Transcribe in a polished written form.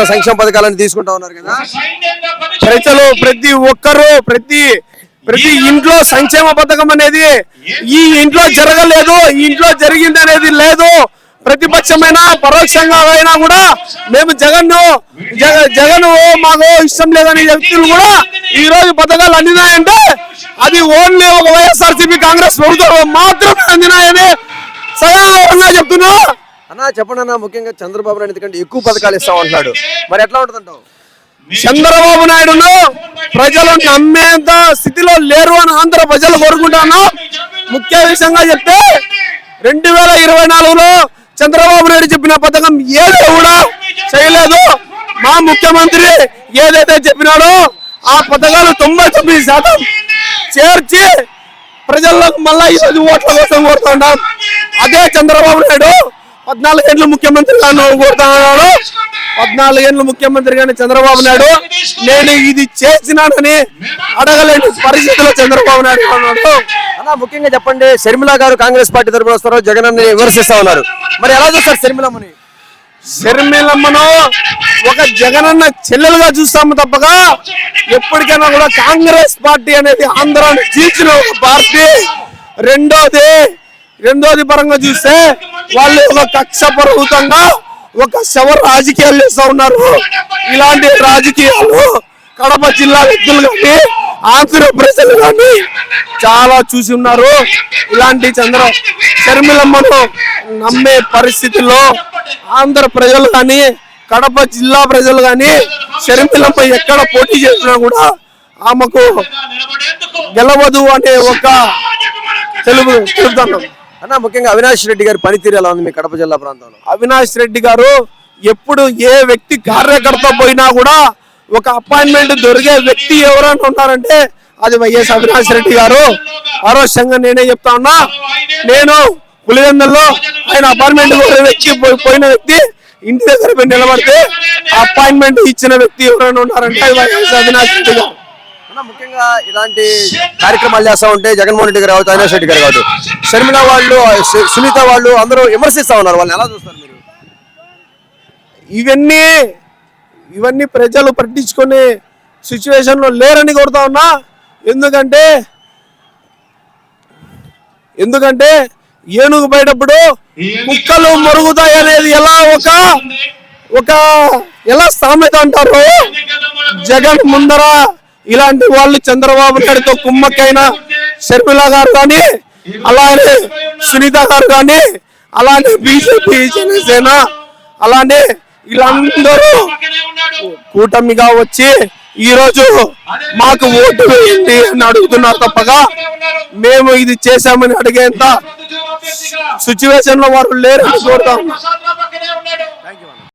సంక్షేమ పథకాలను తీసుకుంటా ఉన్నారు కదా. ప్రజలు ప్రతి ఒక్కరు ప్రతి ఇంట్లో సంక్షేమ పథకం అనేది ఈ ఇంట్లో జరగలేదు, ఈ ఇంట్లో జరిగింది అనేది లేదు. ప్రతిపక్షమైనా పరోక్షంగా అయినా కూడా మేము జగన్ మాకు ఇష్టం లేదని వ్యక్తులు కూడా ఈ రోజు పథకాలు అందినాయంటే అది ఓన్లీ ఒక వైఎస్ఆర్సీపీ కాంగ్రెస్ ప్రభుత్వం మాత్రమే అందినాయని సదానంగా చెప్తున్నా. అన్నా చెప్పండి అన్న, ముఖ్యంగా చంద్రబాబు నాయుడు ఎందుకంటే ఎక్కువ పథకాలు ఇస్తాం అంటున్నాడు, మరి ఎట్లా ఉంటుందంటావు? చంద్రబాబు నాయుడును ప్రజలు నమ్మేంత స్థితిలో లేరు అని ఆంధ్ర ప్రజలు కోరుకుంటున్నా. ముఖ్య విషయంగా చెప్తే 2024లో చంద్రబాబు నాయుడు చెప్పిన పథకం ఏదో కూడా చేయలేదు. మా ముఖ్యమంత్రి ఏదైతే చెప్పినాడో ఆ పథకాలు 99% చేర్చి ప్రజలకు మళ్ళా ఈరోజు ఓట్ల కోసం కోరుతున్నాం. అదే చంద్రబాబు నాయుడు 14 ఏళ్ళు ముఖ్యమంత్రిగా కోరుతున్నాడు. 14 ఏళ్ళు ముఖ్యమంత్రిగానే చంద్రబాబు నాయుడు నేను ఇది చేసినానని అడగలేని పరిస్థితిలో చంద్రబాబు నాయుడు ఉన్నాడు. అన్న ముఖ్యంగా చెప్పండి, షర్మిల గారు కాంగ్రెస్ పార్టీ తరఫున వస్తారు, జగన్ అన్ని విమర్శిస్తా ఉన్నారు, మరి ఎలా చూస్తారు షర్మిలమ్మని? షర్మిలమ్మను ఒక జగనన్న చెల్లెలుగా చూస్తాము తప్పగా ఎప్పటికైనా కూడా కాంగ్రెస్ పార్టీ అనేది ఆంధ్రాను చీల్చిన ఒక పార్టీ. రెండోది పరంగా చూస్తే వాళ్ళు ఒక కక్షపూరితంగా ఒక శవ రాజకీయాలు చేస్తూ ఉన్నారు. ఇలాంటి రాజకీయాలు కడప జిల్లా వ్యక్తులు కానీ ఆంధ్ర ప్రజలు కానీ చాలా చూసి ఉన్నారు. ఇలాంటి షర్మిలమ్మను నమ్మే పరిస్థితుల్లో ఆంధ్ర ప్రజలు కానీ కడప జిల్లా ప్రజలు కానీ షర్మిలమ్మ ఎక్కడ పోటీ చేసినా కూడా ఆమెకు గెలవదు అనే ఒక తెలుపుతున్నాం. అన్న ముఖ్యంగా అవినాష్ రెడ్డి గారి పనితీరు ఎలా ఉంది మీ కడప జిల్లా ప్రాంతంలో? అవినాష్ రెడ్డి గారు ఎప్పుడు ఏ వ్యక్తి కార్యకర్త పోయినా కూడా ఒక అపాయింట్మెంట్ దొరికే వ్యక్తి ఎవరైనా ఉన్నారంటే అది వైఎస్ అవినాష్ రెడ్డి గారు. పరోక్షంగా నేనే చెప్తా ఉన్నా, నేను పులివెందుల్లో ఆయన అపాయింట్మెంట్ పోయిన వ్యక్తి ఇంటి దగ్గర పోయి నిలబడితే అపాయింట్మెంట్ ఇచ్చిన వ్యక్తి ఎవరైనా ఉన్నారంటే అది వైఎస్ అవినాష్ రెడ్డి గారు. ముఖ్యంగా ఇలాంటి కార్యక్రమాలు చేస్తా ఉంటే జగన్మోహన్ రెడ్డి గారు కావచ్చు, అవినాష్ రెడ్డి గారు కావచ్చు, షర్మిల వాళ్ళు, సునీత వాళ్ళు అందరూ విమర్శిస్తా ఉన్నారు. వాళ్ళని ఎలా చూస్తారు మీరు? ఇవన్నీ ప్రజలు పట్టించుకునే సిచ్యువేషన్ లో లేరని కోరుతా ఉన్నా. ఎందుకంటే ఏనుగు బయటప్పుడు కుక్కలు మరుగుతాయి అనేది ఎలా సామెత అంటారు. జగన్ ముందర ఇలాంటి వాళ్ళు చంద్రబాబు నాయుడుతో కుమ్మక్కైన షర్మిల గారు కానీ, అలానే సునీత గారు కానీ, అలానే బీజేపీ జనసేన, అలానే వీళ్ళందరూ కూటమిగా వచ్చి ఈరోజు మాకు ఓటు వేయండి అని అడుగుతున్నారు తప్పగా మేము ఇది చేశామని అడిగేంత సిచ్యువేషన్ లో వారు లేరని కోరుతాం.